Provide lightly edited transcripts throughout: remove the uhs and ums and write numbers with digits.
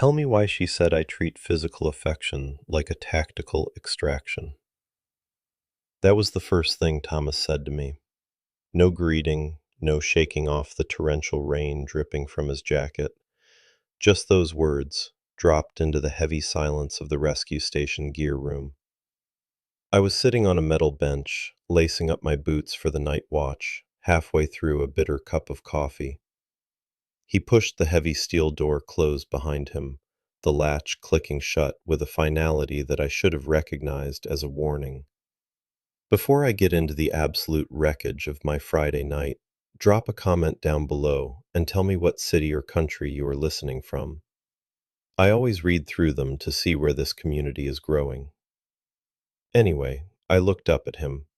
Tell me why she said I treat physical affection like a tactical extraction. That was the first thing Thomas said to me. No greeting, no shaking off the torrential rain dripping from his jacket. Just those words, dropped into the heavy silence of the rescue station gear room. I was sitting on a metal bench, lacing up my boots for the night watch, halfway through a bitter cup of coffee. He pushed the heavy steel door closed behind him, the latch clicking shut with a finality that I should have recognized as a warning. Before I get into the absolute wreckage of my Friday night, drop a comment down below and tell me what city or country you are listening from. I always read through them to see where this community is growing. Anyway, I looked up at him.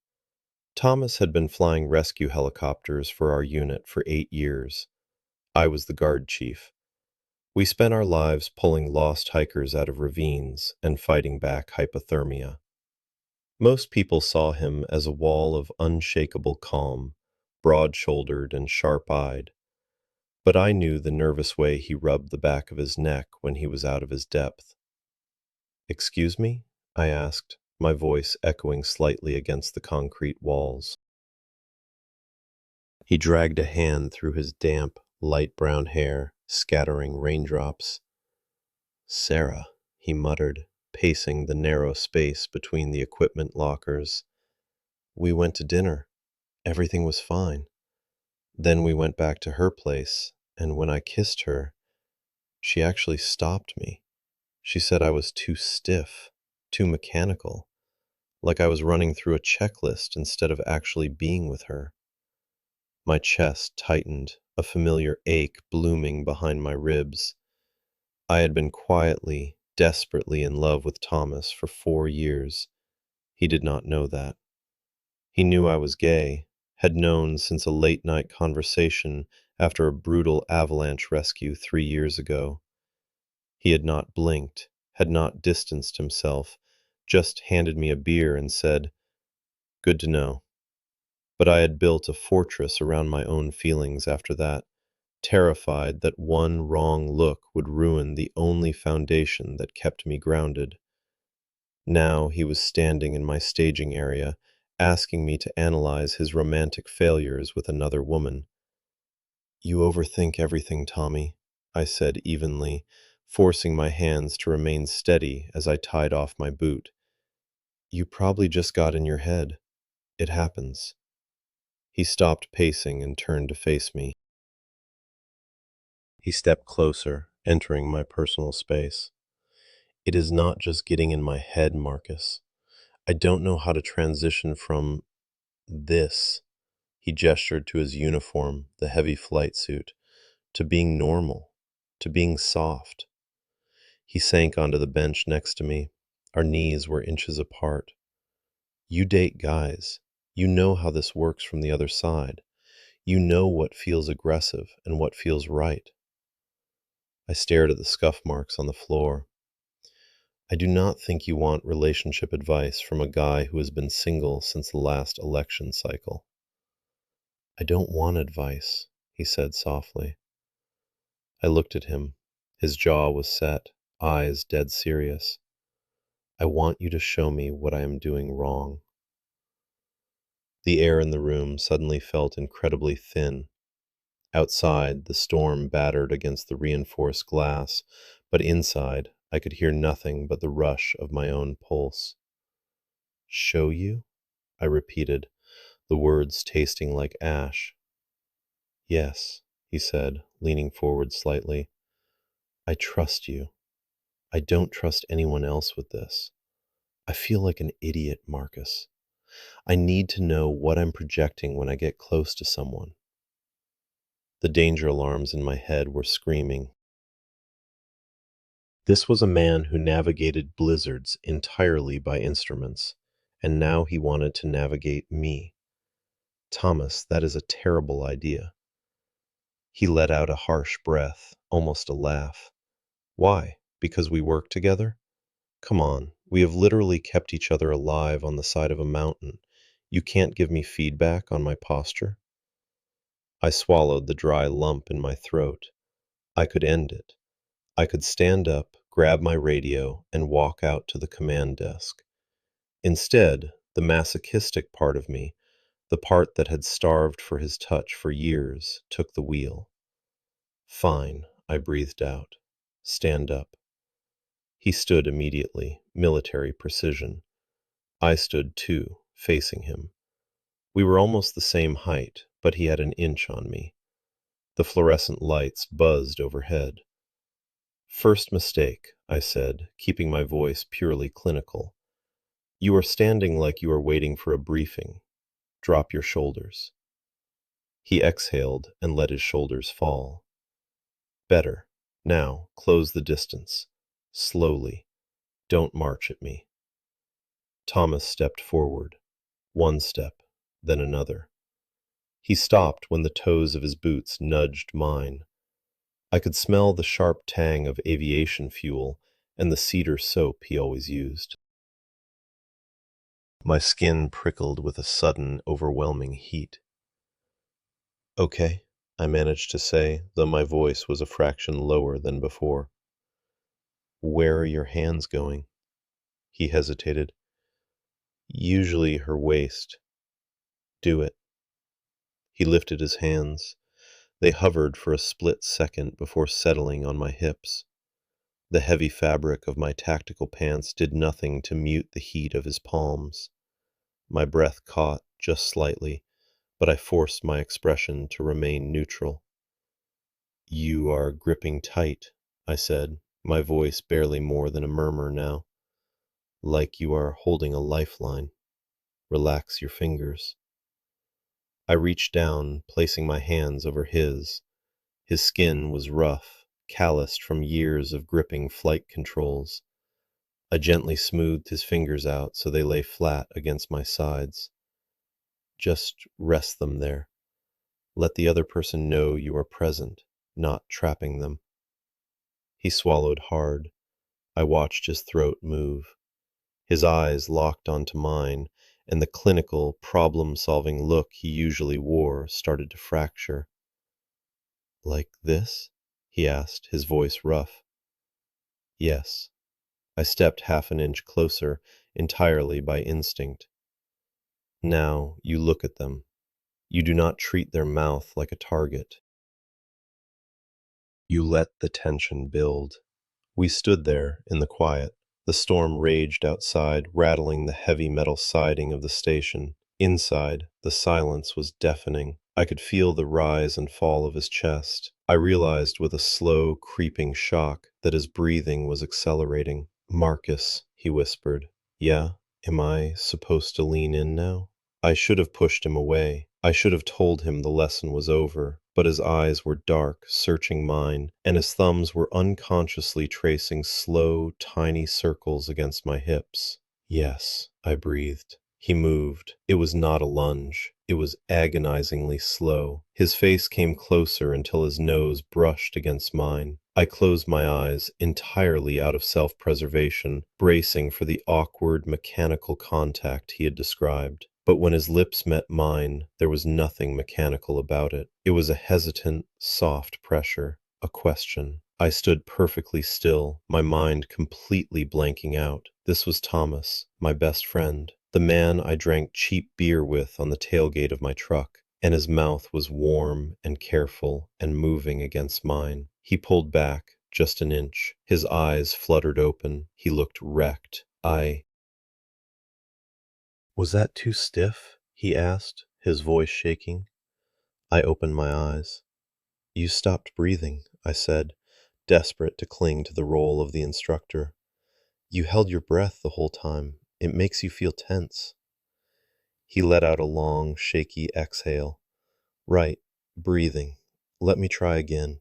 Thomas had been flying rescue helicopters for our unit for 8 years. I was the guard chief. We spent our lives pulling lost hikers out of ravines and fighting back hypothermia. Most people saw him as a wall of unshakable calm, broad-shouldered and sharp-eyed, but I knew the nervous way he rubbed the back of his neck when he was out of his depth. "Excuse me?" I asked, my voice echoing slightly against the concrete walls. He dragged a hand through his damp, light brown hair, scattering raindrops. "Sarah," he muttered, pacing the narrow space between the equipment lockers. "We went to dinner. Everything was fine. Then we went back to her place, and when I kissed her, she actually stopped me. She said I was too stiff, too mechanical, like I was running through a checklist instead of actually being with her." My chest tightened, a familiar ache blooming behind my ribs. I had been quietly, desperately in love with Thomas for 4 years. He did not know that. He knew I was gay, had known since a late-night conversation after a brutal avalanche rescue 3 years ago. He had not blinked, had not distanced himself, just handed me a beer and said, "Good to know." But I had built a fortress around my own feelings after that, terrified that one wrong look would ruin the only foundation that kept me grounded. Now he was standing in my staging area, asking me to analyze his romantic failures with another woman. "You overthink everything, Tommy," I said evenly, forcing my hands to remain steady as I tied off my boot. "You probably just got in your head. It happens." He stopped pacing and turned to face me. He stepped closer, entering my personal space. "It is not just getting in my head, Marcus. I don't know how to transition from this." He gestured to his uniform, the heavy flight suit, "to being normal, to being soft." He sank onto the bench next to me. Our knees were inches apart. "You date guys. You know how this works from the other side. You know what feels aggressive and what feels right." I stared at the scuff marks on the floor. "I do not think you want relationship advice from a guy who has been single since the last election cycle." "I don't want advice," he said softly. I looked at him. His jaw was set, eyes dead serious. "I want you to show me what I am doing wrong." The air in the room suddenly felt incredibly thin. Outside, the storm battered against the reinforced glass, but inside, I could hear nothing but the rush of my own pulse. "Show you?" I repeated, the words tasting like ash. "Yes," he said, leaning forward slightly. "I trust you. I don't trust anyone else with this. I feel like an idiot, Marcus. I need to know what I'm projecting when I get close to someone." The danger alarms in my head were screaming. This was a man who navigated blizzards entirely by instruments, and now he wanted to navigate me. "Thomas, that is a terrible idea." He let out a harsh breath, almost a laugh. "Why? Because we work together? Come on, we have literally kept each other alive on the side of a mountain. You can't give me feedback on my posture?" I swallowed the dry lump in my throat. I could end it. I could stand up, grab my radio, and walk out to the command desk. Instead, the masochistic part of me, the part that had starved for his touch for years, took the wheel. Fine, I breathed out. Stand up. He stood immediately, military precision. I stood too, facing him. We were almost the same height, but he had an inch on me. The fluorescent lights buzzed overhead. First mistake, I said, keeping my voice purely clinical. You are standing like you are waiting for a briefing. Drop your shoulders. He exhaled and let his shoulders fall. Better. Now, close the distance. Slowly. Don't march at me. Thomas stepped forward. One step, then another. He stopped when the toes of his boots nudged mine. I could smell the sharp tang of aviation fuel and the cedar soap he always used. My skin prickled with a sudden, overwhelming heat. Okay, I managed to say, though my voice was a fraction lower than before. Where are your hands going? He hesitated. Usually her waist. Do it. He lifted his hands. They hovered for a split second before settling on my hips. The heavy fabric of my tactical pants did nothing to mute the heat of his palms. My breath caught just slightly, but I forced my expression to remain neutral. You are gripping tight, I said, my voice barely more than a murmur now. Like you are holding a lifeline. Relax your fingers. I reached down, placing my hands over his. His skin was rough, calloused from years of gripping flight controls. I gently smoothed his fingers out so they lay flat against my sides. Just rest them there. Let the other person know you are present, not trapping them. He swallowed hard. I watched his throat move. His eyes locked onto mine, and the clinical, problem-solving look he usually wore started to fracture. Like this? He asked, his voice rough. Yes. I stepped half an inch closer, entirely by instinct. Now you look at them. You do not treat their mouth like a target. You let the tension build. We stood there in the quiet. The storm raged outside, rattling the heavy metal siding of the station. Inside, the silence was deafening. I could feel the rise and fall of his chest. I realized with a slow, creeping shock that his breathing was accelerating. Marcus, he whispered. Yeah, am I supposed to lean in now? I should have pushed him away. I should have told him the lesson was over, but his eyes were dark, searching mine, and his thumbs were unconsciously tracing slow, tiny circles against my hips. Yes, I breathed. He moved. It was not a lunge. It was agonizingly slow. His face came closer until his nose brushed against mine. I closed my eyes, entirely out of self-preservation, bracing for the awkward, mechanical contact he had described. But when his lips met mine, there was nothing mechanical about it. It was a hesitant, soft pressure, a question. I stood perfectly still, my mind completely blanking out. This was Thomas, my best friend, the man I drank cheap beer with on the tailgate of my truck, and his mouth was warm and careful and moving against mine. He pulled back, just an inch. His eyes fluttered open. He looked wrecked. Was that too stiff? He asked, his voice shaking. I opened my eyes. You stopped breathing, I said, desperate to cling to the role of the instructor. You held your breath the whole time. It makes you feel tense. He let out a long, shaky exhale. Right, breathing. Let me try again.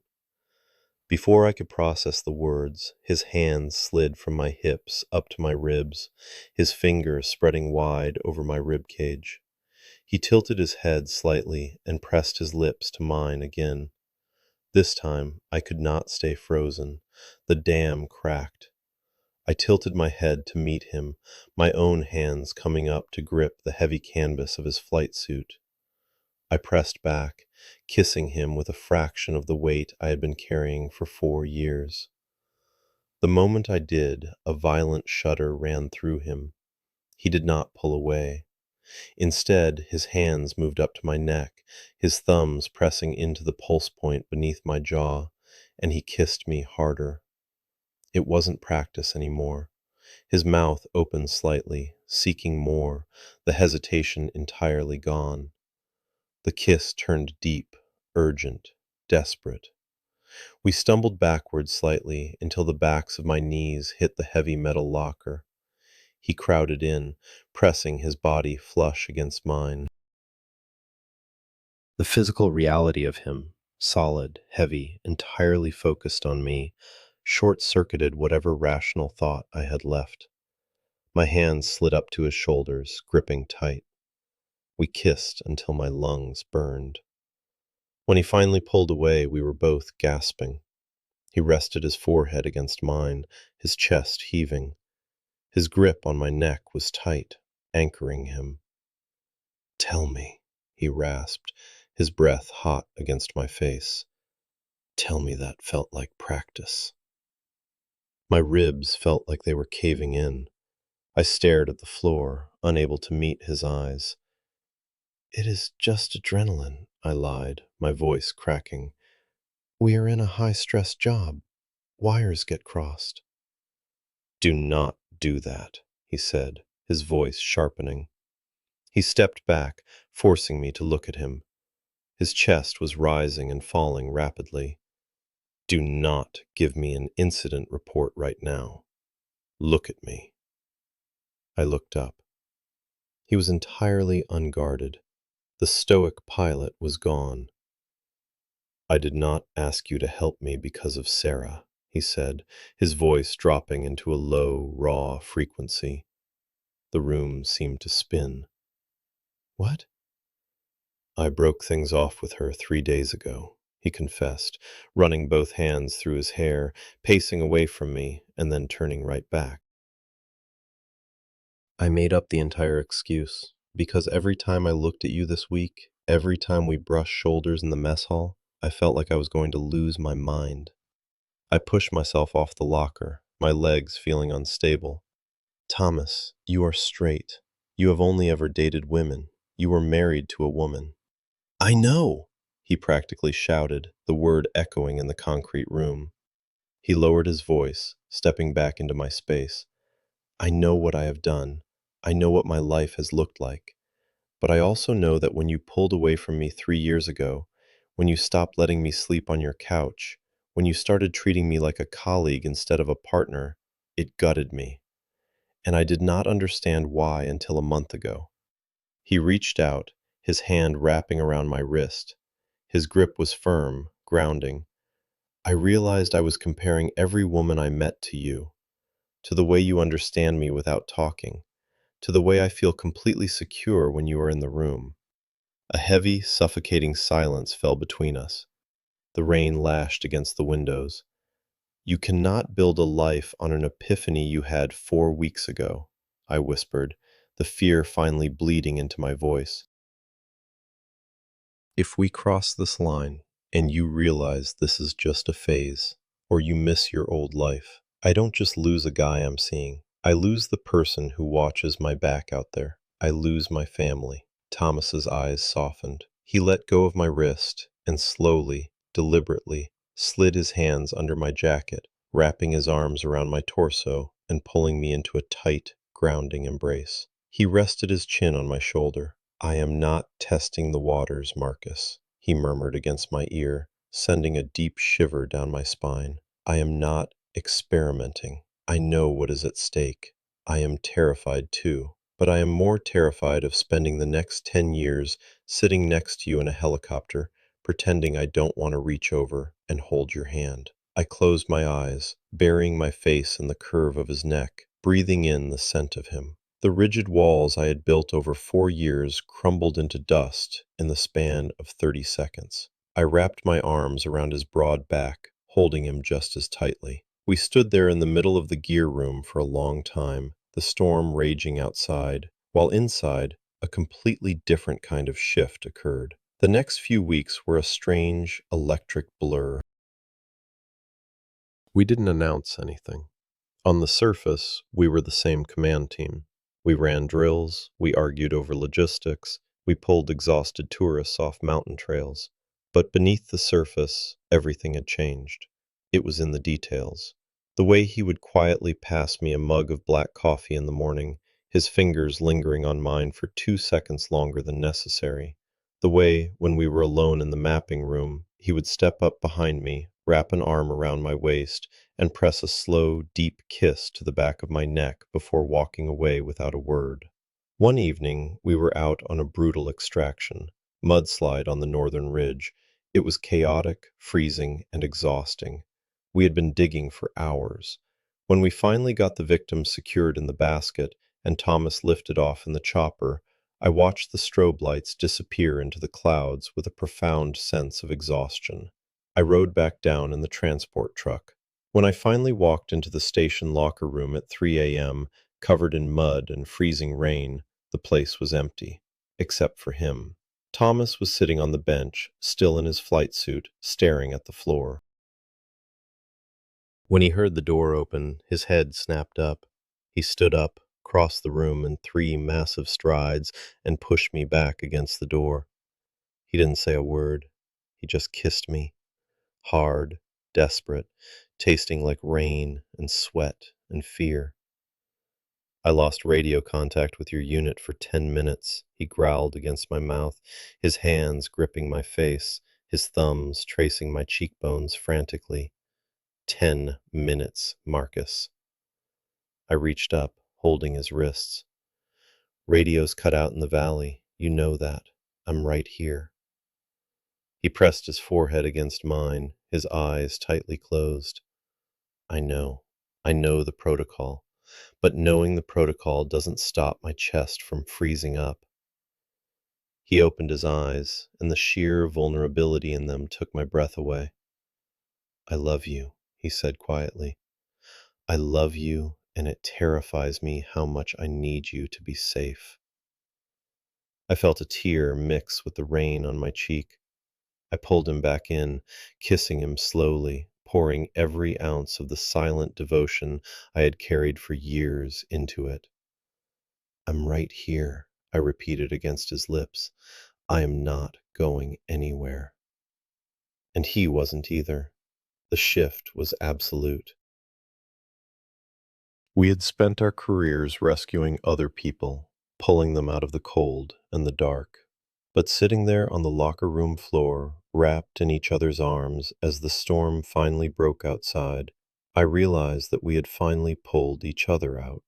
Before I could process the words, his hands slid from my hips up to my ribs, his fingers spreading wide over my rib cage. He tilted his head slightly and pressed his lips to mine again. This time, I could not stay frozen. The dam cracked. I tilted my head to meet him, my own hands coming up to grip the heavy canvas of his flight suit. I pressed back, kissing him with a fraction of the weight I had been carrying for 4 years. The moment I did, a violent shudder ran through him. He did not pull away. Instead, his hands moved up to my neck, his thumbs pressing into the pulse point beneath my jaw, and he kissed me harder. It wasn't practice anymore. His mouth opened slightly, seeking more, the hesitation entirely gone. The kiss turned deep, urgent, desperate. We stumbled backward slightly until the backs of my knees hit the heavy metal locker. He crowded in, pressing his body flush against mine. The physical reality of him, solid, heavy, entirely focused on me, short-circuited whatever rational thought I had left. My hands slid up to his shoulders, gripping tight. We kissed until my lungs burned. When he finally pulled away, we were both gasping. He rested his forehead against mine, his chest heaving. His grip on my neck was tight, anchoring him. "Tell me," he rasped, his breath hot against my face. "Tell me that felt like practice." My ribs felt like they were caving in. I stared at the floor, unable to meet his eyes. "It is just adrenaline," I lied, my voice cracking. "We are in a high-stress job. Wires get crossed." "Do not do that," he said, his voice sharpening. He stepped back, forcing me to look at him. His chest was rising and falling rapidly. "Do not give me an incident report right now. Look at me." I looked up. He was entirely unguarded. The stoic pilot was gone. "I did not ask you to help me because of Sarah," he said, his voice dropping into a low, raw frequency. The room seemed to spin. "What?" "I broke things off with her 3 days ago," he confessed, running both hands through his hair, pacing away from me, and then turning right back. I made up the entire excuse, because every time I looked at you this week, every time we brushed shoulders in the mess hall, I felt like I was going to lose my mind. I pushed myself off the locker, my legs feeling unstable. "Thomas, you are straight. You have only ever dated women. You were married to a woman." "I know!" he practically shouted, the word echoing in the concrete room. He lowered his voice, stepping back into my space. "I know what I have done. I know what my life has looked like. But I also know that when you pulled away from me 3 years ago, when you stopped letting me sleep on your couch, when you started treating me like a colleague instead of a partner, it gutted me. And I did not understand why until a month ago." He reached out, his hand wrapping around my wrist. His grip was firm, grounding. "I realized I was comparing every woman I met to you, to the way you understand me without talking, to the way I feel completely secure when you are in the room." A heavy, suffocating silence fell between us. The rain lashed against the windows. "You cannot build a life on an epiphany you had 4 weeks ago," I whispered, the fear finally bleeding into my voice. "If we cross this line, and you realize this is just a phase, or you miss your old life, I don't just lose a guy I'm seeing. I lose the person who watches my back out there. I lose my family." Thomas's eyes softened. He let go of my wrist and slowly, deliberately, slid his hands under my jacket, wrapping his arms around my torso and pulling me into a tight, grounding embrace. He rested his chin on my shoulder. "I am not testing the waters, Marcus," he murmured against my ear, sending a deep shiver down my spine. "I am not experimenting. I know what is at stake. I am terrified too, but I am more terrified of spending the next 10 years sitting next to you in a helicopter, pretending I don't want to reach over and hold your hand." I closed my eyes, burying my face in the curve of his neck, breathing in the scent of him. The rigid walls I had built over 4 years crumbled into dust in the span of 30 seconds. I wrapped my arms around his broad back, holding him just as tightly. We stood there in the middle of the gear room for a long time, the storm raging outside, while inside, a completely different kind of shift occurred. The next few weeks were a strange, electric blur. We didn't announce anything. On the surface, we were the same command team. We ran drills, we argued over logistics, we pulled exhausted tourists off mountain trails. But beneath the surface, everything had changed. It was in the details. The way he would quietly pass me a mug of black coffee in the morning, his fingers lingering on mine for 2 seconds longer than necessary. The way, when we were alone in the mapping room, he would step up behind me, wrap an arm around my waist, and press a slow, deep kiss to the back of my neck before walking away without a word. One evening, we were out on a brutal extraction, mudslide on the northern ridge. It was chaotic, freezing, and exhausting. We had been digging for hours. When we finally got the victim secured in the basket and Thomas lifted off in the chopper, I watched the strobe lights disappear into the clouds with a profound sense of exhaustion. I rode back down in the transport truck. When I finally walked into the station locker room at 3 a.m., covered in mud and freezing rain, the place was empty, except for him. Thomas was sitting on the bench, still in his flight suit, staring at the floor. When he heard the door open, his head snapped up. He stood up, crossed the room in 3 massive strides, and pushed me back against the door. He didn't say a word. He just kissed me, hard, desperate, tasting like rain and sweat and fear. I lost radio contact with your unit for 10 minutes, he growled against my mouth, his hands gripping my face, his thumbs tracing my cheekbones frantically. 10 minutes, Marcus. I reached up, holding his wrists. Radio's cut out in the valley. You know that. I'm right here. He pressed his forehead against mine, his eyes tightly closed. I know. I know the protocol. But knowing the protocol doesn't stop my chest from freezing up. He opened his eyes, and the sheer vulnerability in them took my breath away. I love you, he said quietly. I love you, and it terrifies me how much I need you to be safe. I felt a tear mix with the rain on my cheek. I pulled him back in, kissing him slowly, pouring every ounce of the silent devotion I had carried for years into it. I'm right here, I repeated against his lips. I am not going anywhere. And he wasn't either. The shift was absolute. We had spent our careers rescuing other people, pulling them out of the cold and the dark. But sitting there on the locker room floor, wrapped in each other's arms as the storm finally broke outside, I realized that we had finally pulled each other out.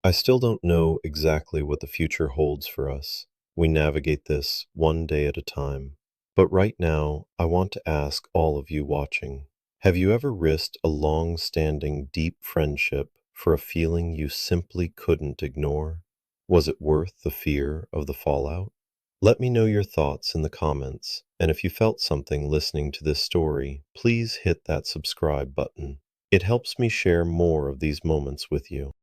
I still don't know exactly what the future holds for us. We navigate this one day at a time. But right now, I want to ask all of you watching, have you ever risked a long-standing, deep friendship for a feeling you simply couldn't ignore? Was it worth the fear of the fallout? Let me know your thoughts in the comments, and if you felt something listening to this story, please hit that subscribe button. It helps me share more of these moments with you.